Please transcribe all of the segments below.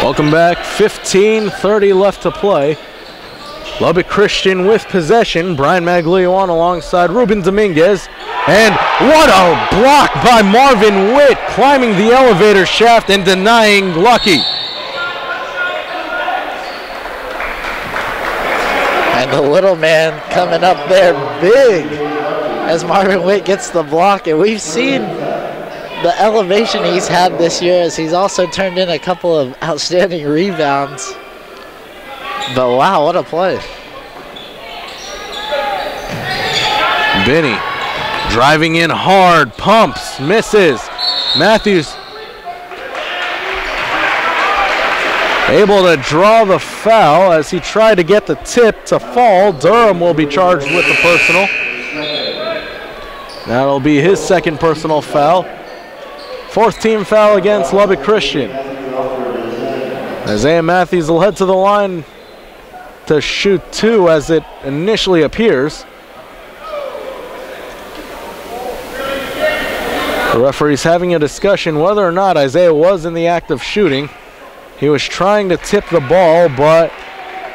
Welcome back, 15:30 left to play. Lubbock Christian with possession. Brian Maglione alongside Ruben Dominguez. And what a block by Marvin Witt, climbing the elevator shaft and denying Lucky. And the little man coming up there big as Marvin Witt gets the block. And we've seen the elevation he's had this year as he's also turned in a couple of outstanding rebounds. But wow, what a play. Benny driving in hard, pumps, misses. Matthews able to draw the foul as he tried to get the tip to fall. Durham will be charged with the personal. That'll be his second personal foul. Fourth team foul against Lubbock Christian. Isaiah Matthews will head to the line to shoot two as it initially appears. The referee's having a discussion whether or not Isaiah was in the act of shooting. He was trying to tip the ball, but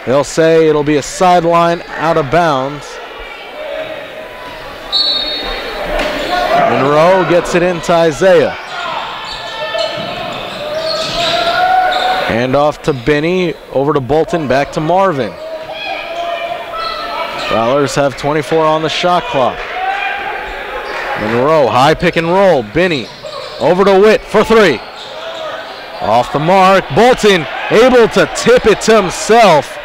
they'll say it'll be a sideline out of bounds. Monroe gets it into Isaiah. Hand off to Benny, over to Bolton, back to Marvin. Rattlers have 24 on the shot clock. Monroe, high pick and roll. Benny, over to Witt for three. Off the mark, Bolton able to tip it to himself.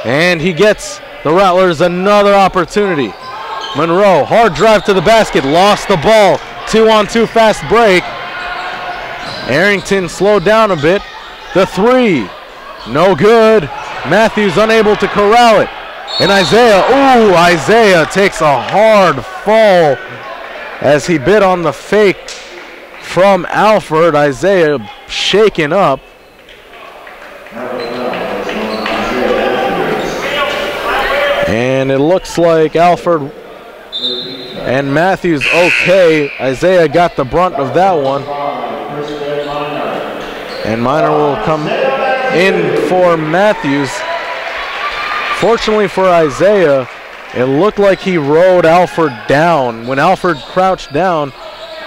And he gets the Rattlers another opportunity. Monroe, hard drive to the basket, lost the ball. 2-on-2 fast break. Arrington slowed down a bit. The three, no good. Matthews unable to corral it. And Isaiah takes a hard fall as he bit on the fake from Alford. Isaiah shaken up. And it looks like Alford and Matthews okay. Isaiah got the brunt of that one. And Minor will come in for Matthews. Fortunately for Isaiah, it looked like he rode Alford down. When Alford crouched down,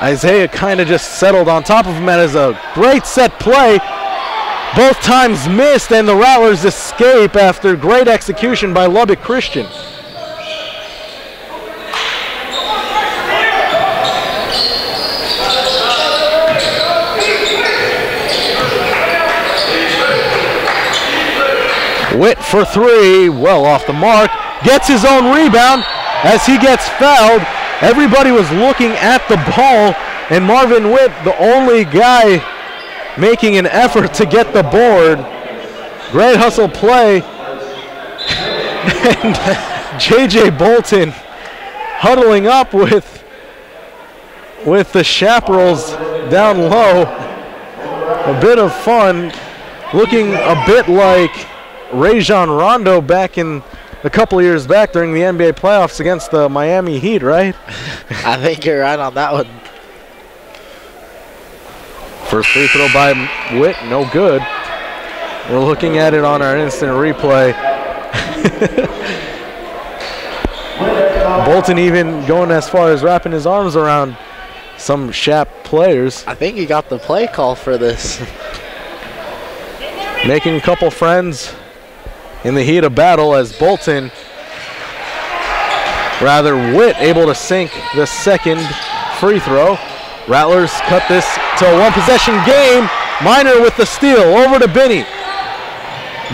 Isaiah kind of just settled on top of him. That is a great set play. Both times missed, and the Rattlers escape after great execution by Lubbock Christian. Witt for three, well off the mark, gets his own rebound as he gets fouled. Everybody was looking at the ball, and Marvin Witt, the only guy making an effort to get the board. Great hustle play. And J.J. Bolton huddling up with the Chaparrals down low. A bit of fun, looking a bit like Rajon Rondo back in a couple of years back during the NBA playoffs against the Miami Heat, right? I think you're right on that one. First free throw by Witt, no good. We're looking at it on our instant replay. Bolton even going as far as wrapping his arms around some Shap players. I think he got the play call for this. Making a couple friends in the heat of battle as Bolton, Witt able to sink the second free throw. Rattlers cut this to a one-possession game. Minor with the steal, over to Benny.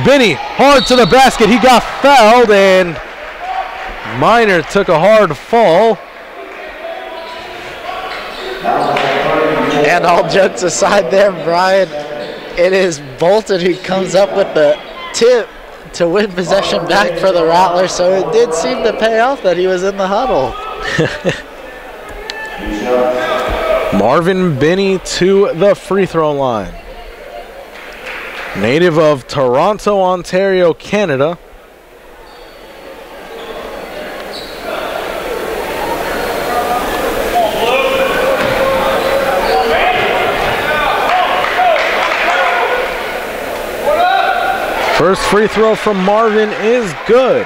Benny, hard to the basket, he got fouled, and Minor took a hard fall. And all jokes aside there, Brian, it is Bolton who comes up with the tip to win possession back for the Rattlers, so it did seem to pay off that he was in the huddle. Marvin Benny to the free throw line. Native of Toronto, Ontario, Canada. First free throw from Marvin is good.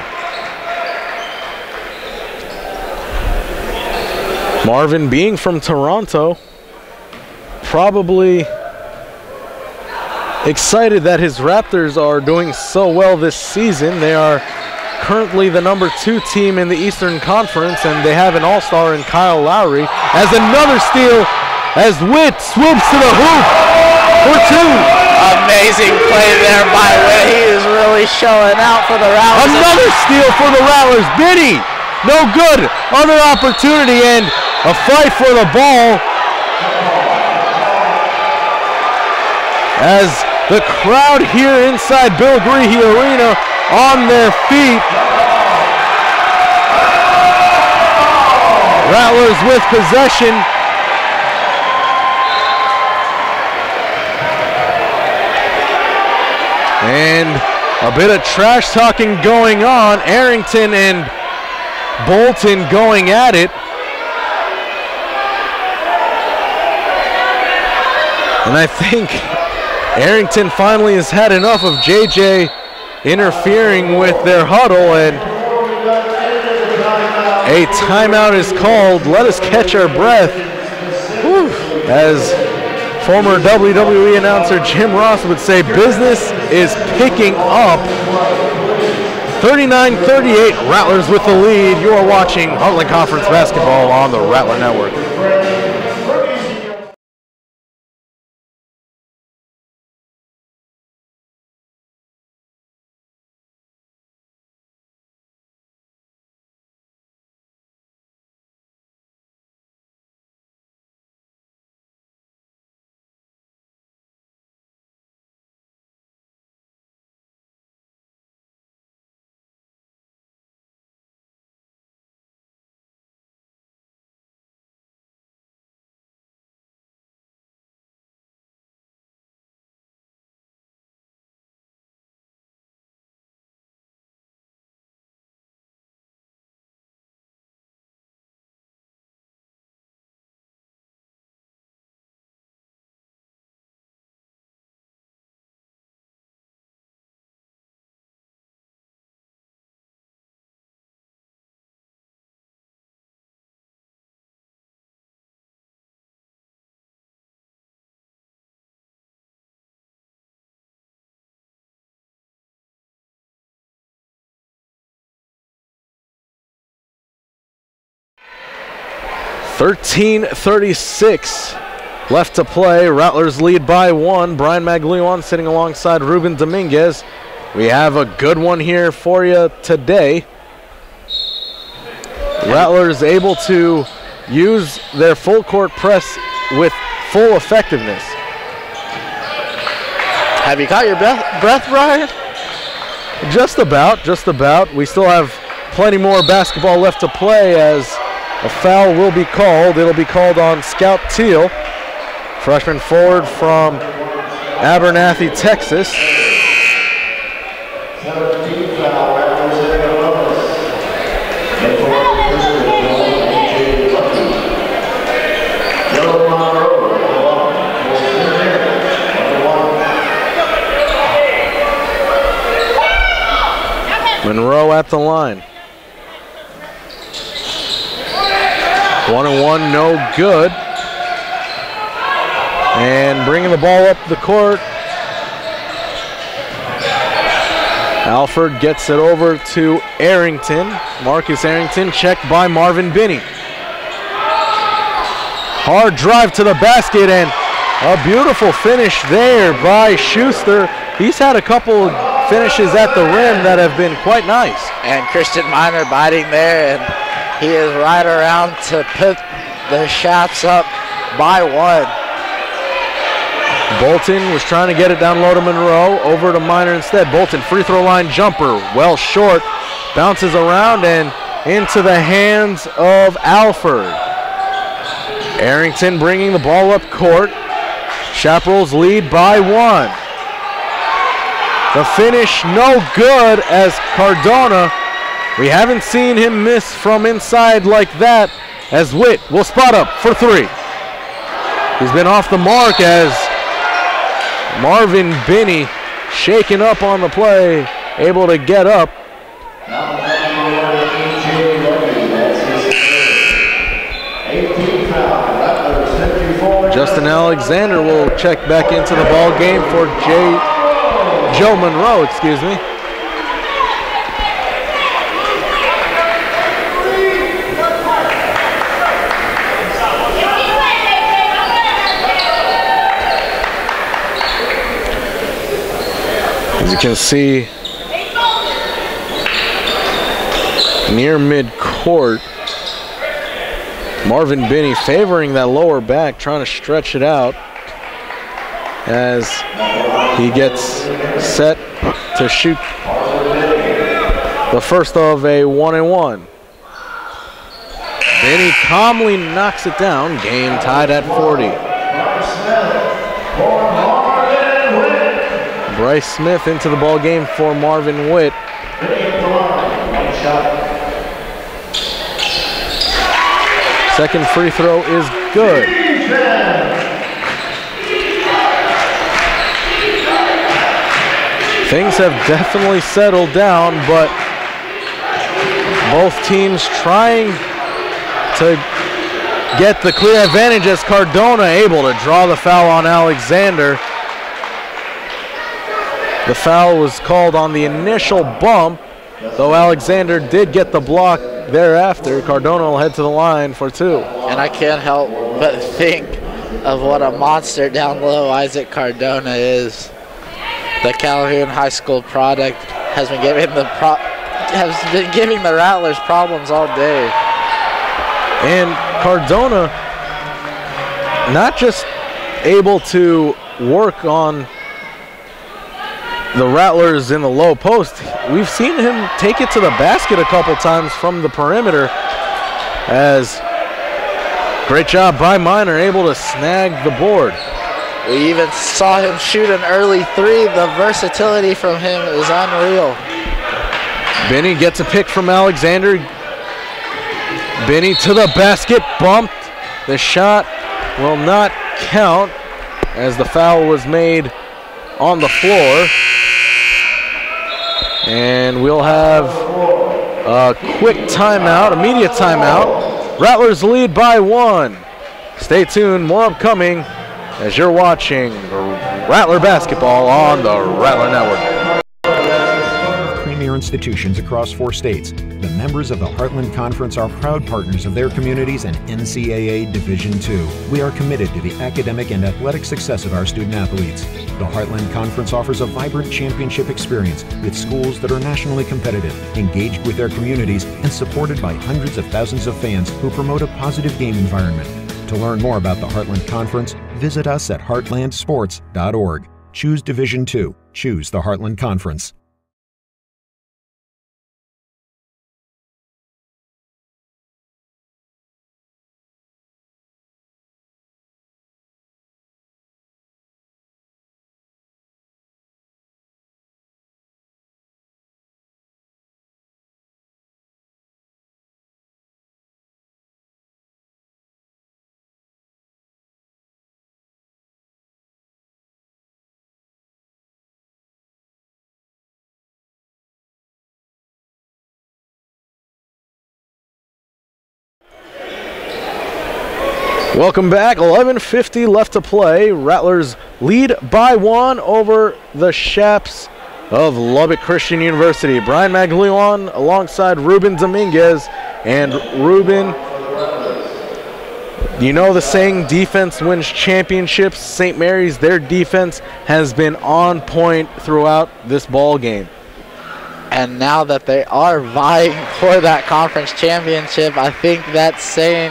Marvin, being from Toronto, probably excited that his Raptors are doing so well this season. They are currently the #2 team in the Eastern Conference, and they have an all-star in Kyle Lowry. As another steal, as Witt swoops to the hoop for 2. Amazing play there by Witt. He is really showing out for the Rattlers. Another steal for the Rattlers. Binney, no good. Other opportunity and a fight for the ball. As the crowd here inside Bill Greehey Arena on their feet. Rattlers with possession. And a bit of trash talking going on. Arrington and Bolton going at it. And I think Arrington finally has had enough of JJ interfering with their huddle, and a timeout is called. Let us catch our breath. Whew. As former WWE announcer Jim Ross would say, business is picking up. 39-38, Rattlers with the lead. You are watching Heartland Conference basketball on the Rattler Network. .36 left to play. Rattlers lead by 1. Brian Maglione sitting alongside Ruben Dominguez. We have a good one here for you today. Rattlers able to use their full court press with full effectiveness. Have you caught your breath, Brian? Just about, just about. We still have plenty more basketball left to play as a foul will be called. It'll be called on Scout Teal, freshman forward from Abernathy, Texas. Monroe at the line. 1-1, no good. And bringing the ball up the court. Alford gets it over to Arrington. Marcus Arrington checked by Marvin Binney. Hard drive to the basket and a beautiful finish there by Schuster. He's had a couple finishes at the rim that have been quite nice. And Christian Miner biting there, and he is right around to put the shots up by 1. Bolton was trying to get it down low to Monroe, over to Miner instead. Bolton, free throw line jumper, well short, bounces around and into the hands of Alford. Arrington bringing the ball up court. Chaparrals lead by 1. The finish no good as Cardona. We haven't seen him miss from inside like that, as Witt will spot up for 3. He's been off the mark as Marvin Binney shaken up on the play, able to get up. Justin Alexander will check back into the ball game for Joe Monroe, excuse me. As you can see, near mid-court, Marvin Binney favoring that lower back, trying to stretch it out as he gets set to shoot the first of a 1-and-1. Binney calmly knocks it down, game tied at 40. Bryce Smith into the ball game for Marvin Witt. Second free throw is good. Things have definitely settled down, but both teams trying to get the clear advantage as Cardona able to draw the foul on Alexander. The foul was called on the initial bump, though Alexander did get the block thereafter. Cardona will head to the line for two. And I can't help but think of what a monster down low Isaac Cardona is. The Calhoun High School product has been giving the Rattlers problems all day. And Cardona not just able to work on the Rattlers in the low post, we've seen him take it to the basket a couple times from the perimeter, as great job by Minor, able to snag the board. We even saw him shoot an early three. The versatility from him is unreal. Binney gets a pick from Alexander. Binney to the basket, bumped. The shot will not count as the foul was made on the floor. And we'll have a quick timeout, immediate timeout. Rattlers lead by 1. Stay tuned, more upcoming as you're watching Rattler basketball on the Rattler Network. Premier institutions across 4 states, the members of the Heartland Conference are proud partners of their communities and NCAA Division II. We are committed to the academic and athletic success of our student athletes. The Heartland Conference offers a vibrant championship experience with schools that are nationally competitive, engaged with their communities, and supported by hundreds of thousands of fans who promote a positive game environment. To learn more about the Heartland Conference, visit us at heartlandsports.org. Choose Division II. Choose the Heartland Conference. Welcome back, 11:50 left to play. Rattlers lead by 1 over the Shaps of Lubbock Christian University. Brian Maglione alongside Ruben Dominguez. And Ruben, you know the saying, defense wins championships. St. Mary's, their defense has been on point throughout this ball game. And now that they are vying for that conference championship, I think that saying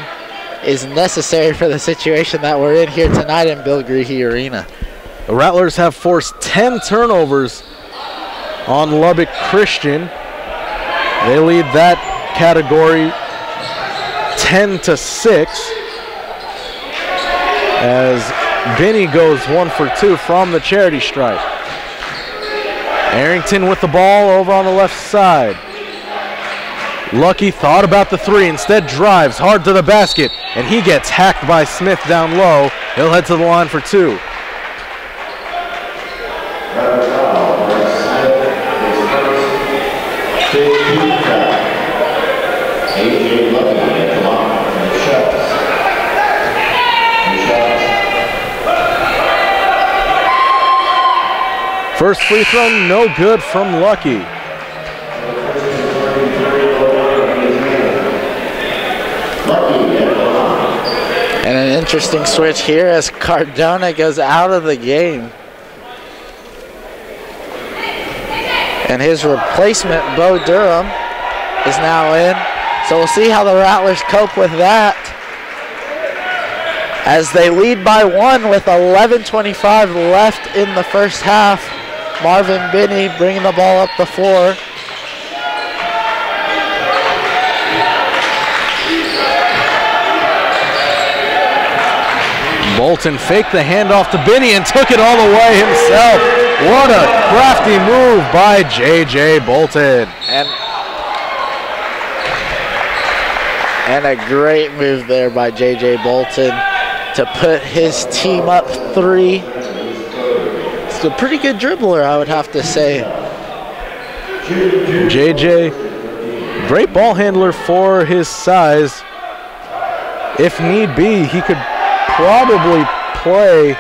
is necessary for the situation that we're in here tonight in Bill Greehey Arena. The Rattlers have forced 10 turnovers on Lubbock Christian. They lead that category 10-6 as Binney goes 1 for 2 from the charity stripe. Arrington with the ball over on the left side. Lucky thought about the 3, instead drives hard to the basket, and he gets hacked by Smith down low. He'll head to the line for 2. First free throw, no good from Lucky. And an interesting switch here as Cardona goes out of the game. And his replacement, Bo Durham, is now in. So we'll see how the Rattlers cope with that. As they lead by 1 with 11:25 left in the first half. Marvin Binney bringing the ball up the floor. Bolton faked the handoff to Binney and took it all the way himself. What a crafty move by J.J. Bolton. And a great move there by J.J. Bolton to put his team up 3. It's a pretty good dribbler, I would have to say. J.J., great ball handler for his size. If need be, he could probably play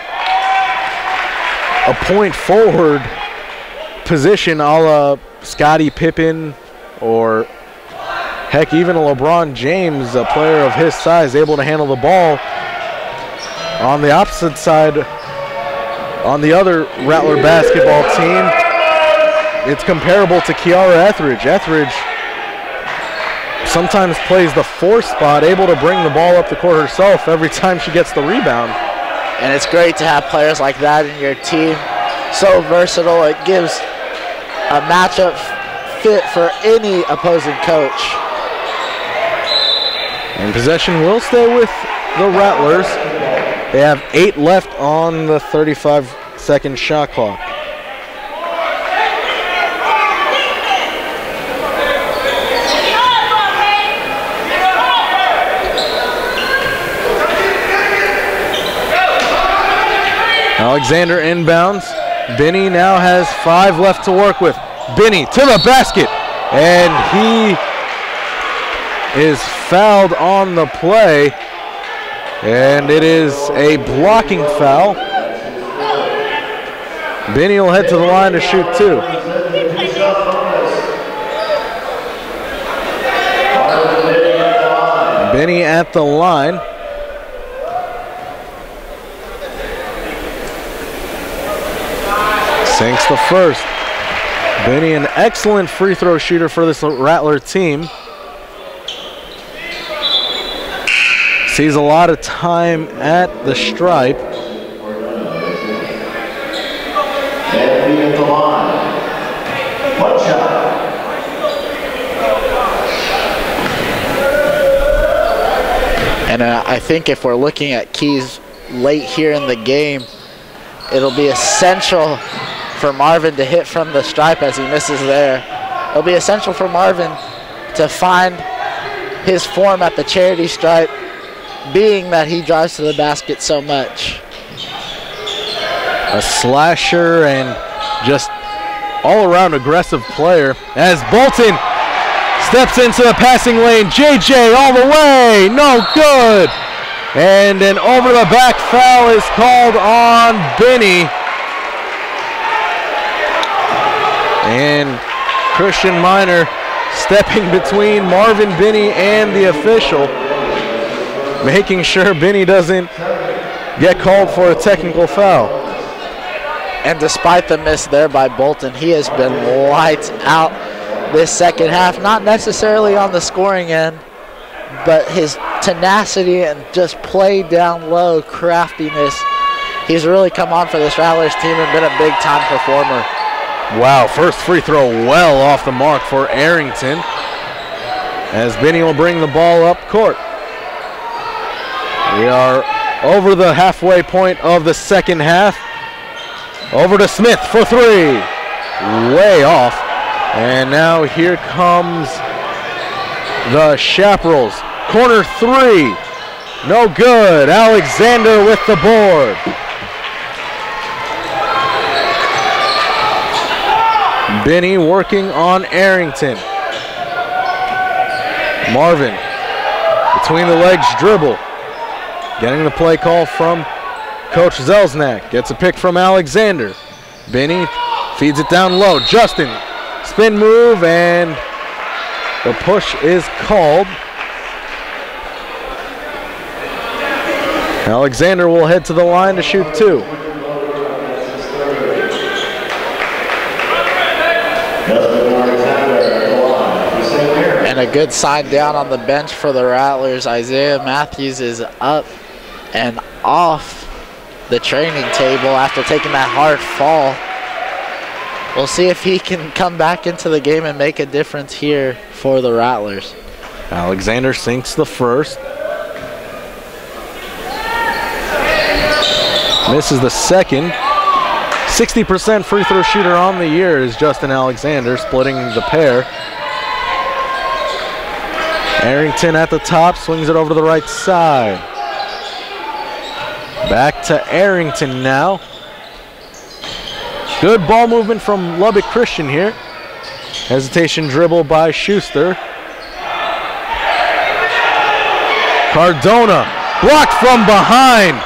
a point forward position a la Scottie Pippen or heck, even a LeBron James, a player of his size, able to handle the ball. On the opposite side, on the other Rattler basketball team, it's comparable to Kiara Etheridge. Etheridge sometimes plays the 4 spot, able to bring the ball up the court herself every time she gets the rebound. And it's great to have players like that in your team. So versatile, it gives a matchup fit for any opposing coach. And possession will stay with the Rattlers. They have 8 left on the 35-second shot clock. Alexander inbounds. Binney now has 5 left to work with. Binney to the basket, and he is fouled on the play, and it is a blocking foul. Binney will head to the line to shoot 2. Binney at the line. Sinks the first. Binney, an excellent free throw shooter for this Rattler team. Sees a lot of time at the stripe. And I think if we're looking at keys late here in the game, it'll be essential for Marvin to hit from the stripe as he misses there. It'll be essential for Marvin to find his form at the charity stripe, being that he drives to the basket so much. A slasher and just all-around aggressive player as Bolton steps into the passing lane. JJ all the way, no good. And an over-the-back foul is called on Binney. And Christian Miner stepping between Marvin Binney and the official, making sure Binney doesn't get called for a technical foul. And despite the miss there by Bolton, he has been lights out this second half, not necessarily on the scoring end, but his tenacity and just play down low craftiness. He's really come on for this Rattlers team and been a big time performer. Wow, first free throw well off the mark for Arrington, as Binney will bring the ball up court. We are over the halfway point of the second half. Over to Smith for 3. Way off. And now here comes the Chaparrals. Corner 3. No good. Alexander with the board. Binney working on Arrington. Marvin between the legs dribble. Getting the play call from Coach Zelznak. Gets a pick from Alexander. Binney Feeds it down low. Justin, spin move, and the push is called. Alexander will head to the line to shoot 2. And a good sign down on the bench for the Rattlers. Isaiah Matthews is up and off the training table after taking that hard fall. We'll see if he can come back into the game and make a difference here for the Rattlers. Alexander sinks the first. Misses the second. 60% free throw shooter on the year is Justin Alexander, splitting the pair. Arrington at the top, swings it over to the right side. Back to Arrington now. Good ball movement from Lubbock Christian here. Hesitation dribble by Schuster. Cardona blocked from behind,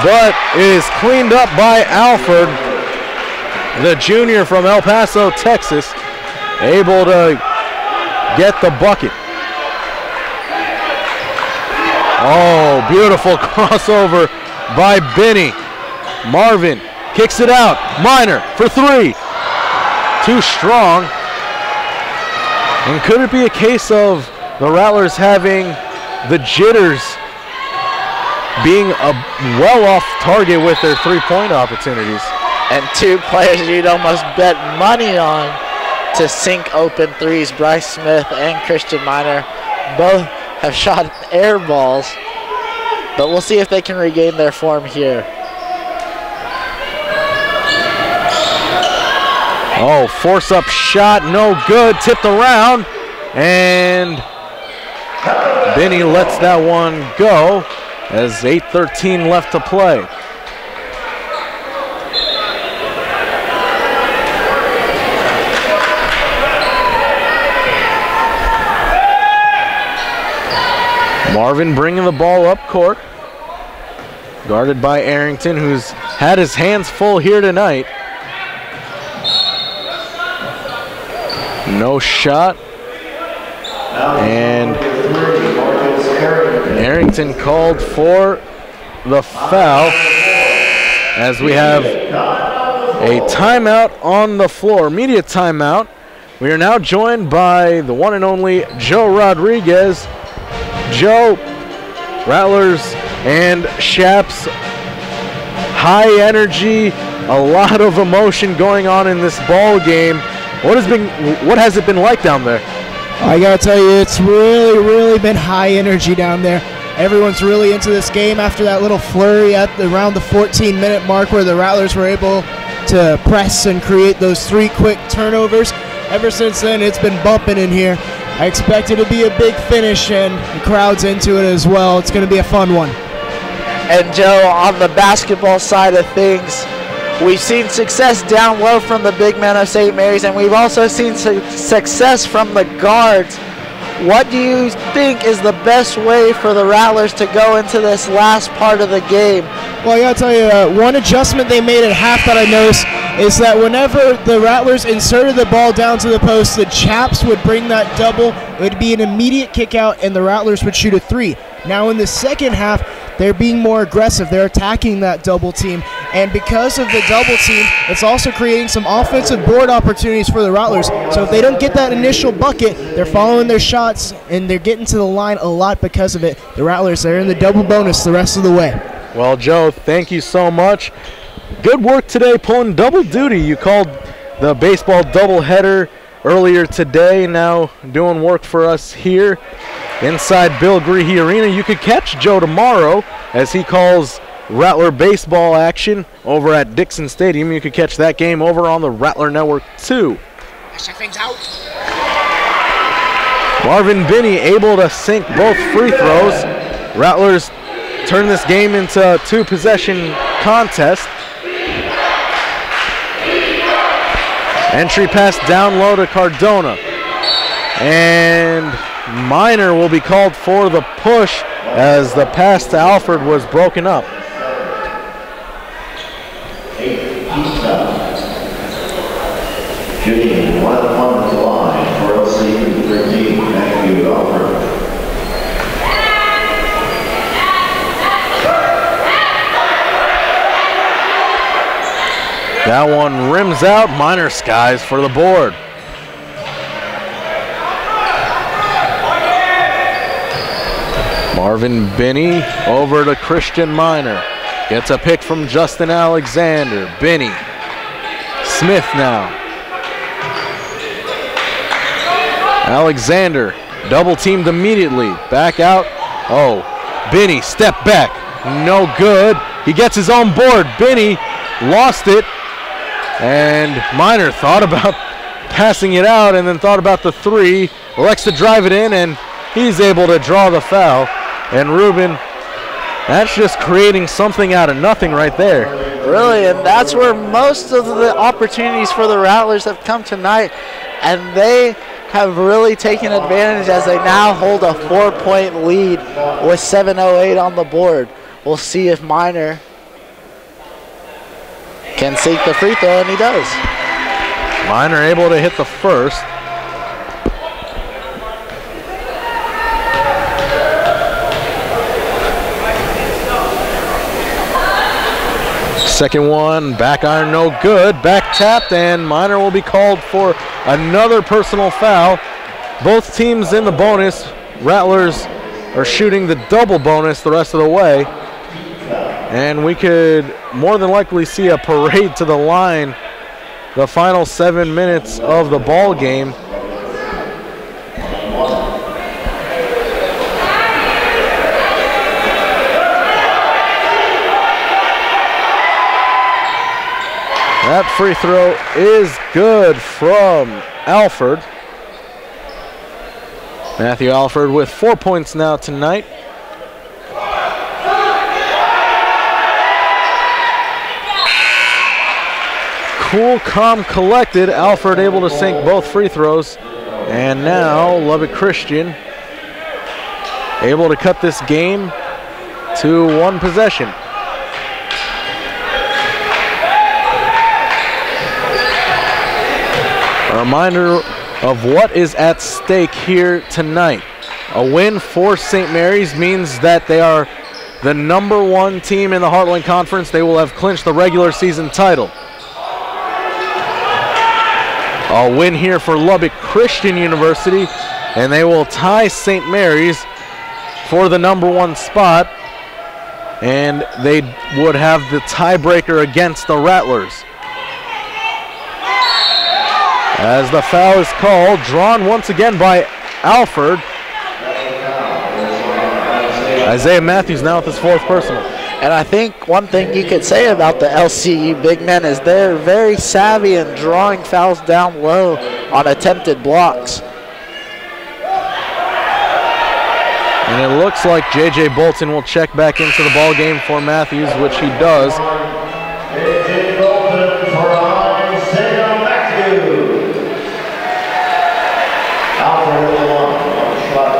but is cleaned up by Alford, the junior from El Paso, Texas, able to get the bucket. Oh, beautiful crossover by Benny. Marvin kicks it out. Minor for 3. Too strong. And could it be a case of the Rattlers having the jitters, being well off target with their 3-point opportunities? And 2 players you'd almost bet money on to sink open threes. Bryce Smith and Christian Minor both have shot air balls, but we'll see if they can regain their form here. Oh, force-up shot, no good, tipped around, and Benny lets that one go as 8:13 left to play. Marvin bringing the ball up court, guarded by Arrington, who's had his hands full here tonight. No shot, and Arrington called for the foul as we have a timeout on the floor, immediate timeout. We are now joined by the one and only Joe Rodriguez. Joe, Rattlers and Shaps, high energy, a lot of emotion going on in this ball game. What has it been like down there? I gotta tell you, it's really been high energy down there. Everyone's really into this game after that little flurry at around the 14-minute mark where the Rattlers were able to press and create those 3 quick turnovers. Ever since then, it's been bumping in here. I expect it to be a big finish, and the crowd's into it as well. It's going to be a fun one. And Joe, on the basketball side of things, we've seen success down low from the big men of St. Mary's, and we've also seen success from the guards. What do you think is the best way for the Rattlers to go into this last part of the game? Well, I got to tell you, one adjustment they made at half that I noticed is that whenever the Rattlers inserted the ball down to the post, the Chaps would bring that double. It would be an immediate kick out, and the Rattlers would shoot a 3. Now in the second half, they're being more aggressive. They're attacking that double team, and because of the double team, it's also creating some offensive board opportunities for the Rattlers. So if they don't get that initial bucket, they're following their shots, and they're getting to the line a lot because of it. The Rattlers, they're in the double bonus the rest of the way. Well, Joe, thank you so much. Good work today pulling double duty. You called the baseball doubleheader earlier today, now doing work for us here inside Bill Greehey Arena. You could catch Joe tomorrow as he calls Rattler baseball action over at Dixon Stadium. You could catch that game over on the Rattler Network too. Marvin Binney able to sink both free throws. Rattlers turn this game into a 2-possession contest. Entry pass down low to Cardona. And Minor will be called for the push as the pass to Alford was broken up. Shooting 1 on the line for LCU 13, Matthew Alford. That one rims out. Minor Skies for the board. Marvin Binney over to Christian Minor. Gets a pick from Justin Alexander. Binney. Smith now. Alexander double teamed immediately. Back out. Oh, Binney step back. No good. He gets his own board. Binney lost it. And Minor thought about passing it out and then thought about the three. Elects to drive it in, and he's able to draw the foul. And Ruben, that's just creating something out of nothing right there. Really, and that's where most of the opportunities for the Rattlers have come tonight. And they have really taken advantage as they now hold a 4-point lead with 7:08 on the board. We'll see if Minor can sink the free throw, and he does. Minor able to hit the first. Second one, back iron no good, back tapped, and Minor will be called for another personal foul. Both teams in the bonus. Rattlers are shooting the double bonus the rest of the way. And we could more than likely see a parade to the line the final 7 minutes of the ball game. That free throw is good from Alford. Matthew Alford with 4 points now tonight. Cool, calm, collected. Alford able to sink both free throws. And now Lubbock Christian able to cut this game to one possession. A reminder of what is at stake here tonight. A win for St. Mary's means that they are the #1 team in the Heartland Conference. They will have clinched the regular season title. A win here for Lubbock Christian University, and they will tie St. Mary's for the #1 spot, and they would have the tiebreaker against the Rattlers. As the foul is called, drawn once again by Alford. Isaiah Matthews now with his 4th personal. And I think one thing you could say about the LCU big men is they're very savvy in drawing fouls down low on attempted blocks. And it looks like J.J. Bolton will check back into the ball game for Matthews, which he does. J.J. Bolton for Isaiah Matthews. Alfred with the one shot.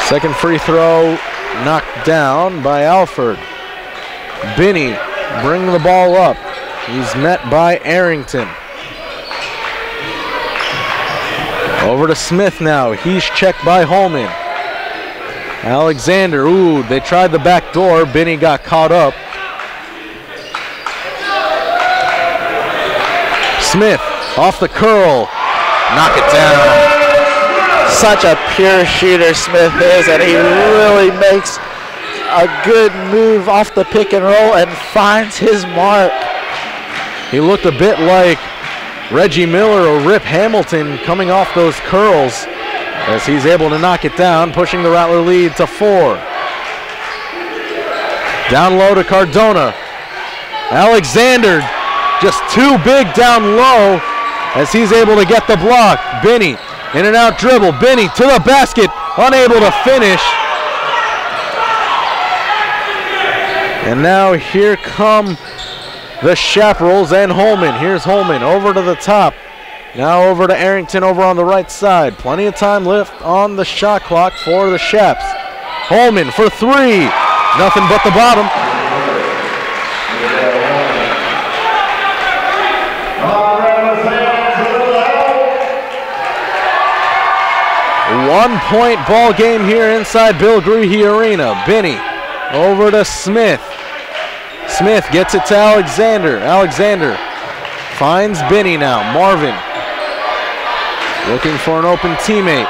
Second free throw knocked down by Alford. Binney bring the ball up. He's met by Arrington. Over to Smith now. He's checked by Holman. Alexander, ooh, they tried the back door. Binney got caught up. Smith off the curl. Knock it down. Such a pure shooter Smith is, and he really makes a good move off the pick and roll and finds his mark. He looked a bit like Reggie Miller or Rip Hamilton coming off those curls as he's able to knock it down, pushing the Rattler lead to 4. Down low to Cardona. Alexander just too big down low as he's able to get the block. Binney, in and out dribble. Binney to the basket, unable to finish. And now here come the Chaparrals and Holman. Here's Holman over to the top. Now over to Arrington over on the right side. Plenty of time left on the shot clock for the Chaps. Holman for 3. Nothing but the bottom. One-point ball game here inside Bill Greehey Arena. Binney over to Smith. Smith gets it to Alexander. Alexander finds Binney now. Marvin looking for an open teammate.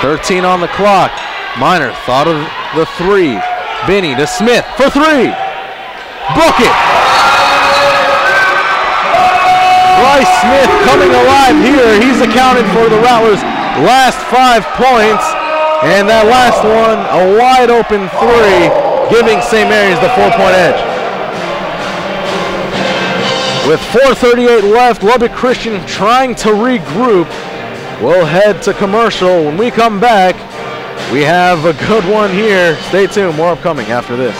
13 on the clock. Minor thought of the three. Binney to Smith for three. Bucket. Bryce Smith coming alive here. He's accounted for the Rattlers' last 5 points. And that last one, a wide open three, giving St. Mary's the 4-point edge. With 4:38 left, Lubbock Christian trying to regroup. We'll head to commercial. When we come back, we have a good one here. Stay tuned, more upcoming after this.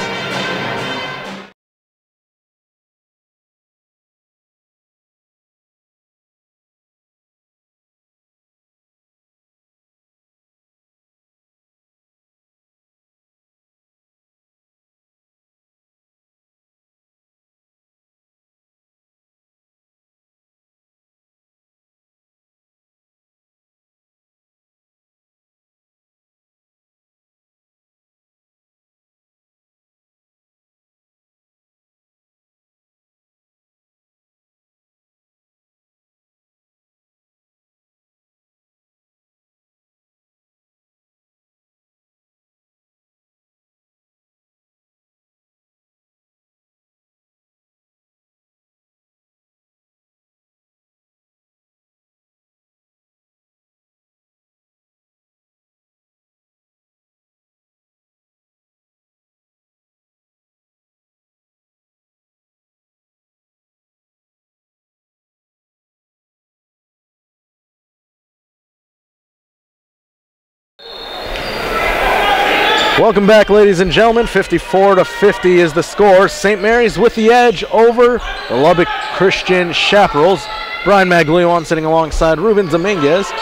Welcome back, ladies and gentlemen. 54-50 is the score. St. Mary's with the edge over the Lubbock Christian Chaparrals. Brian Maglione sitting alongside Ruben Dominguez.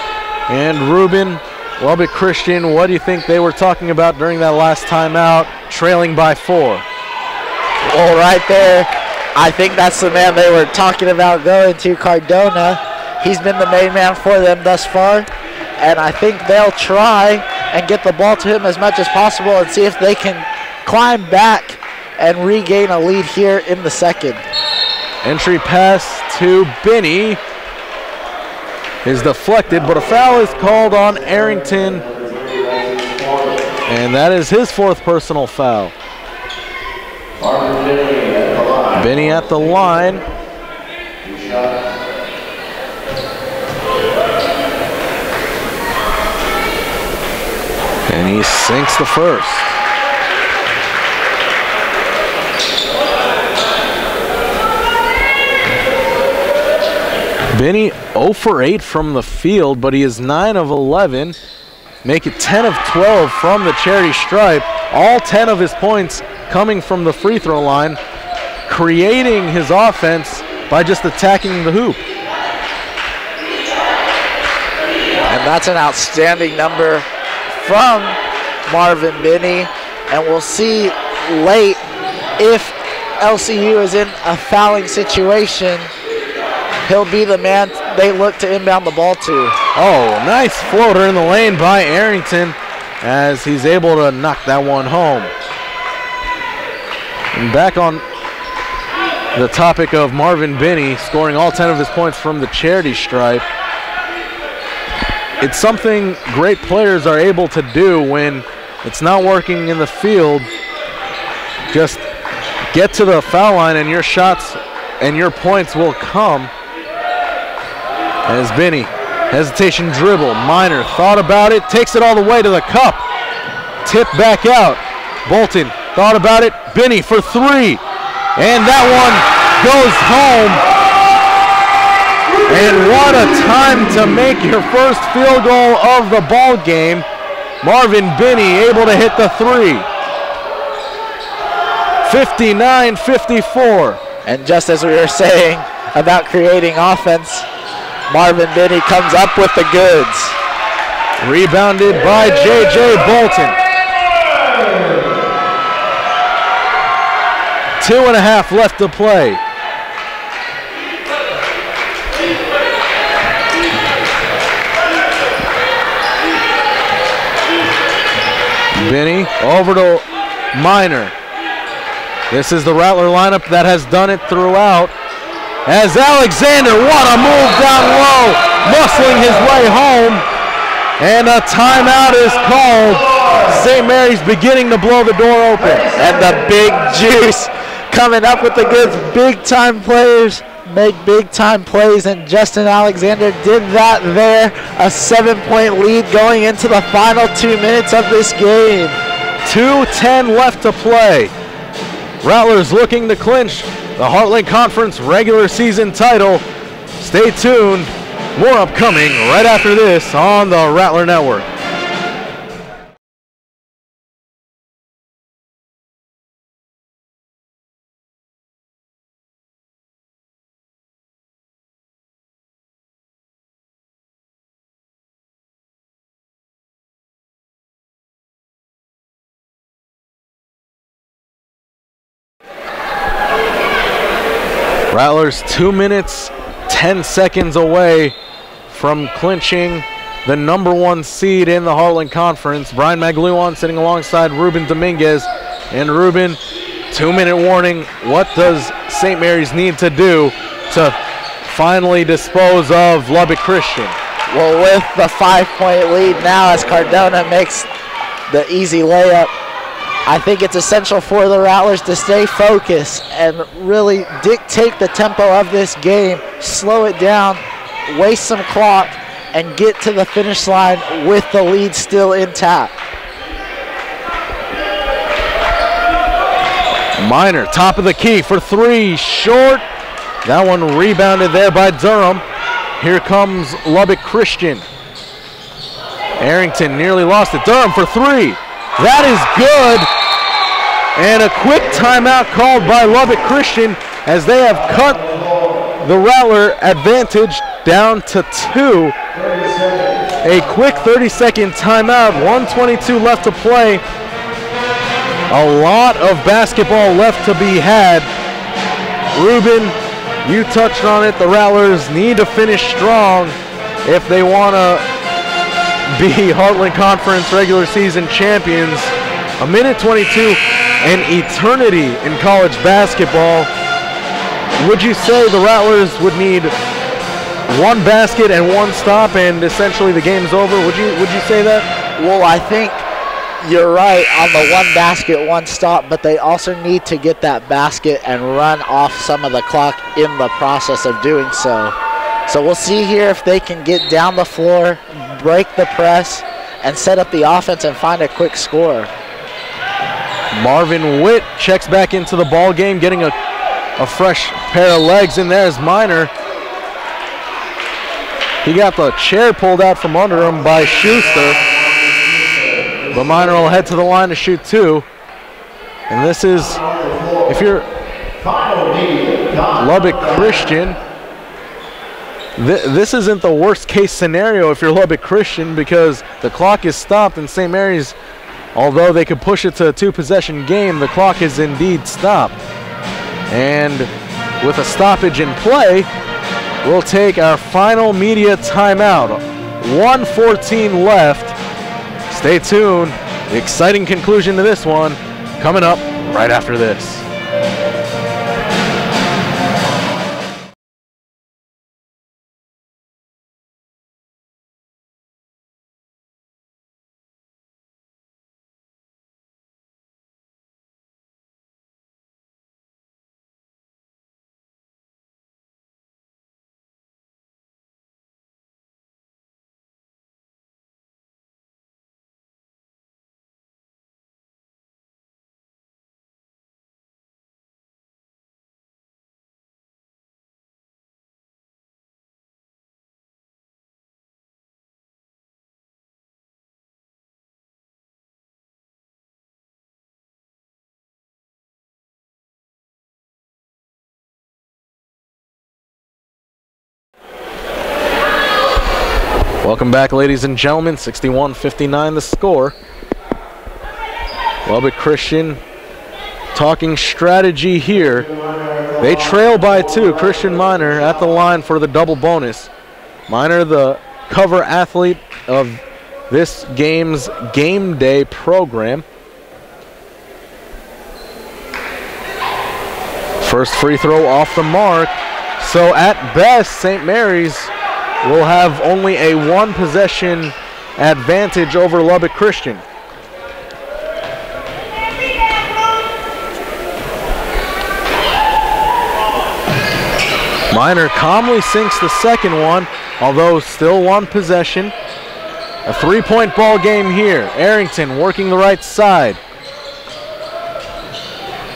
And Ruben, Lubbock Christian, what do you think they were talking about during that last timeout, trailing by 4? Well, right there, I think that's the man they were talking about going to, Cardona. He's been the main man for them thus far. And I think they'll try and get the ball to him as much as possible and see if they can climb back and regain a lead here in the second. Entry pass to Binney is deflected, but a foul is called on Arrington, and that is his 4th personal foul. Binney at the line. And he sinks the first. Binney 0 for 8 from the field, but he is 9 of 11. Make it 10 of 12 from the charity stripe. All 10 of his points coming from the free throw line, creating his offense by just attacking the hoop. And that's an outstanding number from Marvin Binney, and we'll see late if LCU is in a fouling situation. He'll be the man they look to inbound the ball to. Oh, nice floater in the lane by Arrington as he's able to knock that one home. And back on the topic of Marvin Binney scoring all 10 of his points from the charity stripe. It's something great players are able to do when it's not working in the field. Just get to the foul line and your shots and your points will come. As Binney, hesitation dribble, Minor thought about it, takes it all the way to the cup. Tip back out. Bolton thought about it, Binney for 3. And that one goes home. And what a time to make your first field goal of the ball game. Marvin Binney able to hit the 3. 59-54. And just as we were saying about creating offense, Marvin Binney comes up with the goods. Rebounded by J.J. Bolton. 2.5 left to play. Benny over to Minor. This is the Rattler lineup that has done it throughout. As Alexander, what a move down low, muscling his way home. And a timeout is called. St. Mary's beginning to blow the door open. And the big juice coming up with the goods. Big time players make big time plays, and Justin Alexander did that there. A 7-point lead going into the final 2 minutes of this game. 2:10 left to play. Rattlers looking to clinch the Heartland Conference regular season title. Stay tuned. More upcoming right after this on the Rattler Network. Rattlers 2 minutes, 10 seconds away from clinching the #1 seed in the Heartland Conference. Brian Magluon sitting alongside Ruben Dominguez. And Ruben, 2-minute warning. What does St. Mary's need to do to finally dispose of Lubbock Christian? Well, with the 5-point lead now as Cardona makes the easy layup, I think it's essential for the Rattlers to stay focused and really dictate the tempo of this game, slow it down, waste some clock, and get to the finish line with the lead still intact. Minor, top of the key for 3, short. That one rebounded there by Durham. Here comes Lubbock Christian. Arrington nearly lost it. Durham for 3. That is good. And a quick timeout called by Lubbock Christian as they have cut the Rattler advantage down to 2. A quick 30-second timeout, 1:22 left to play. A lot of basketball left to be had. Ruben, you touched on it. The Rattlers need to finish strong if they want to be Heartland Conference regular season champions. 1:22, an eternity in college basketball. Would you say the Rattlers would need 1 basket and 1 stop and essentially the game's over? Would you say that? Well, I think you're right on the 1 basket, 1 stop, but they also need to get that basket and run off some of the clock in the process of doing so. So we'll see here if they can get down the floor, break the press, and set up the offense and find a quick score. Marvin Witt checks back into the ball game, getting a fresh pair of legs in there as Minor. He got the chair pulled out from under him by Schuster. But Minor will head to the line to shoot 2. And this is, if you're Lubbock Christian, this isn't the worst case scenario if you're Lubbock Christian, because the clock is stopped and St. Mary's, although they could push it to a 2-possession game, the clock is indeed stopped. And with a stoppage in play, we'll take our final media timeout. 1:14 left. Stay tuned. The exciting conclusion to this one coming up right after this. Welcome back, ladies and gentlemen. 61-59 the score. Lubbock Christian talking strategy here. They trail by 2. Christian Minor at the line for the double bonus. Minor, the cover athlete of this game's game day program. First free throw off the mark. So at best, St. Mary's will have only a 1 possession advantage over Lubbock Christian. Minor calmly sinks the second one, although still 1 possession. A 3-point ball game here. Arrington working the right side.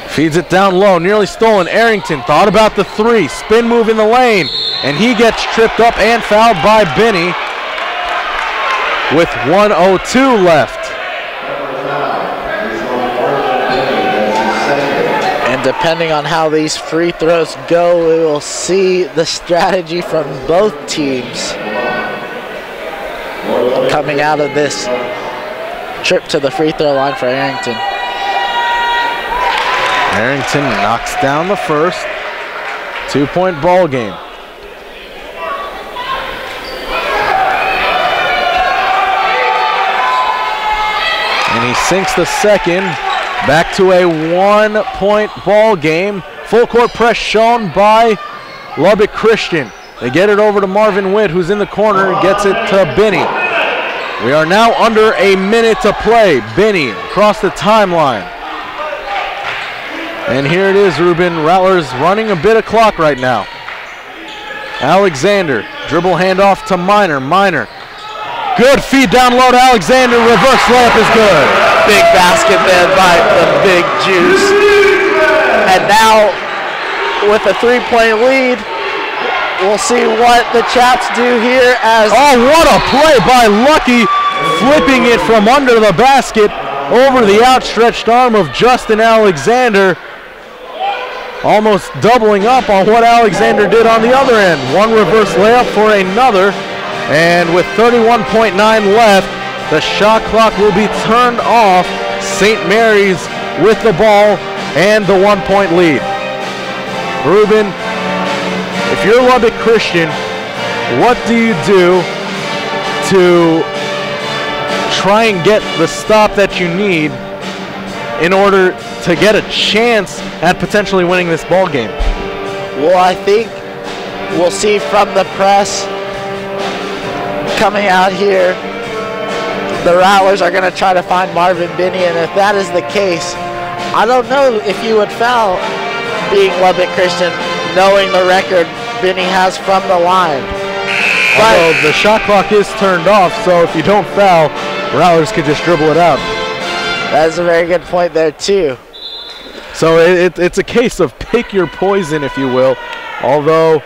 Feeds it down low, nearly stolen. Arrington thought about the 3, spin move in the lane, and he gets tripped up and fouled by Binney with 1:02 left. And depending on how these free throws go, we will see the strategy from both teams coming out of this trip to the free throw line for Arrington. Arrington knocks down the first. 2-point ball game. And he sinks the second. Back to a 1-point ball game. Full court press shown by Lubbock Christian. They get it over to Marvin Witt, who's in the corner, gets it to Binney. We are now under a minute to play. Binney across the timeline. And here it is, Ruben. Rattlers running a bit of clock right now. Alexander, dribble handoff to Minor. Minor, good feed down low to Alexander. Reverse layup is good. Big basket there by the Big Juice. And now, with a 3-point lead, we'll see what the Chaps do here as... Oh, what a play by Lucky, flipping it from under the basket over the outstretched arm of Justin Alexander. Almost doubling up on what Alexander did on the other end. 1 reverse layup for another. And with 31.9 left, the shot clock will be turned off. St. Mary's with the ball and the 1-point lead. Ruben, if you're Lubbock Christian, what do you do to try and get the stop that you need in order to get a chance at potentially winning this ball game? Well, I think we'll see from the press coming out here, the Rattlers are going to try to find Marvin Binney, and if that is the case, I don't know if you would foul being Lubbock Christian, knowing the record Binney has from the line. Although the shot clock is turned off, so if you don't foul, Rattlers could just dribble it out. That's a very good point there too. So it's a case of pick your poison, if you will. Although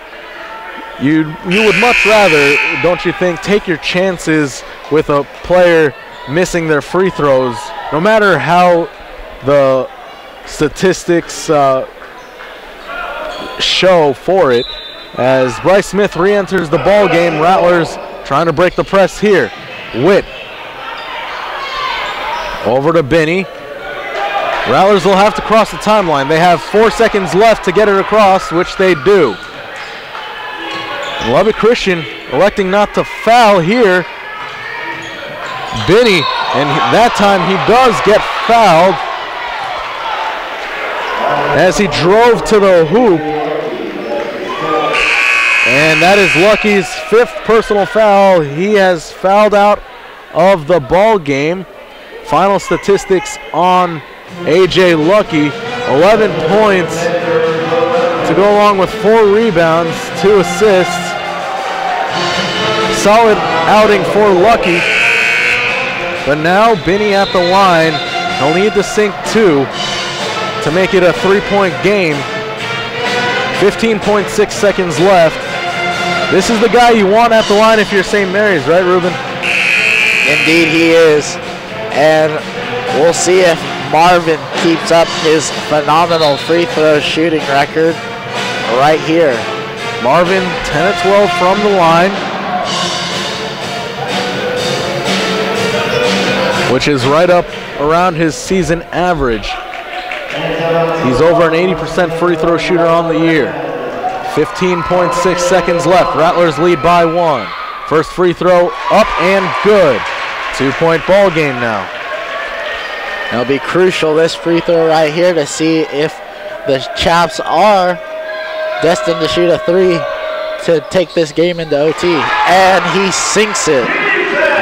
you would much rather, don't you think, take your chances with a player missing their free throws, no matter how the statistics show for it. As Bryce Smith re-enters the ball game, Rattlers trying to break the press here. Witt over to Binney. Rattlers will have to cross the timeline. They have 4 seconds left to get it across, which they do. Lubbock Christian electing not to foul here. Binney, and that time he does get fouled as he drove to the hoop. And that is Lucky's 5th personal foul. He has fouled out of the ball game. Final statistics on AJ Lucky, 11 points to go along with 4 rebounds, 2 assists. Solid outing for Lucky. But now Binney at the line. He'll need to sink 2 to make it a 3-point game. 15.6 seconds left. This is the guy you want at the line if you're St. Mary's, right, Ruben? Indeed he is. And we'll see if Marvin keeps up his phenomenal free throw shooting record right here. Marvin 10 of 12 from the line. which is right up around his season average. He's over an 80% free throw shooter on the year. 15.6 seconds left. Rattlers lead by 1. First free throw up and good. 2-point ball game now. It'll be crucial, this free throw right here, to see if the Chaps are destined to shoot a 3 to take this game into OT. And he sinks it.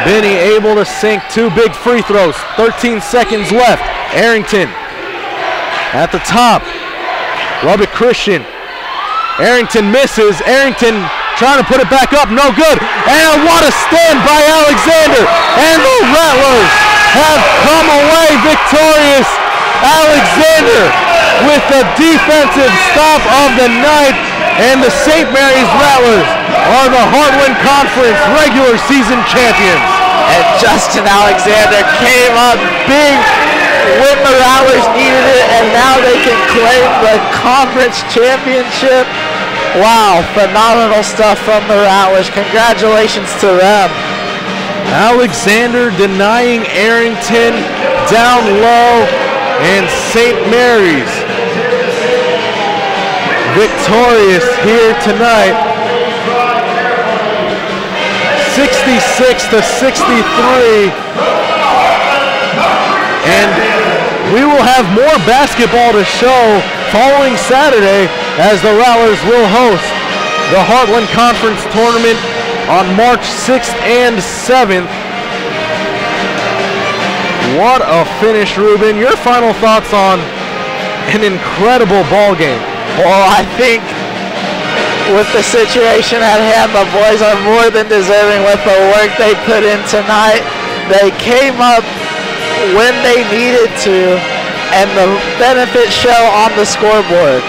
Benny able to sink 2 big free throws. 13 seconds left. Arrington at the top. Lubbock Christian. Arrington misses. Arrington trying to put it back up. No good. And what a stand by Alexander. And the Rattlers have come away victorious. Alexander with the defensive stop of the night. And the St. Mary's Rattlers are the Heartland Conference regular season champions. And Justin Alexander came up big when the Rattlers needed it, and now they can claim the conference championship. Wow, phenomenal stuff from the Rattlers. Congratulations to them. Alexander denying Arrington down low, and St. Mary's victorious here tonight. 66-63. And we will have more basketball to show following Saturday, as the Rattlers will host the Heartland Conference Tournament on March 6th and 7th. What a finish, Ruben. Your final thoughts on an incredible ball game? Well, I think with the situation at hand, the boys are more than deserving with the work they put in tonight. They came up when they needed to, and the benefits show on the scoreboard.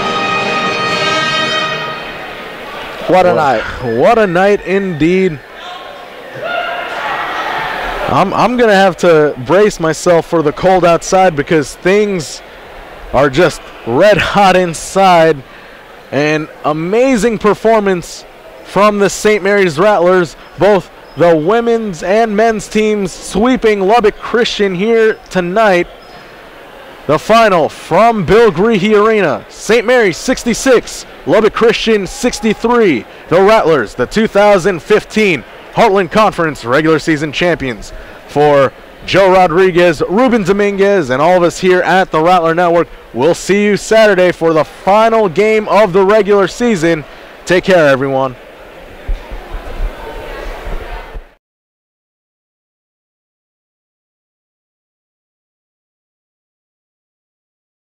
What a night. What a night indeed. I'm going to have to brace myself for the cold outside, because things are just red hot inside. An amazing performance from the St. Mary's Rattlers, both the women's and men's teams sweeping Lubbock Christian here tonight. The final from Bill Greehey Arena: St. Mary's 66, Lubbock Christian 63. The Rattlers, the 2015 Heartland Conference regular season champions. For Joe Rodriguez, Ruben Dominguez, and all of us here at the Rattler Network, we'll see you Saturday for the final game of the regular season. Take care, everyone.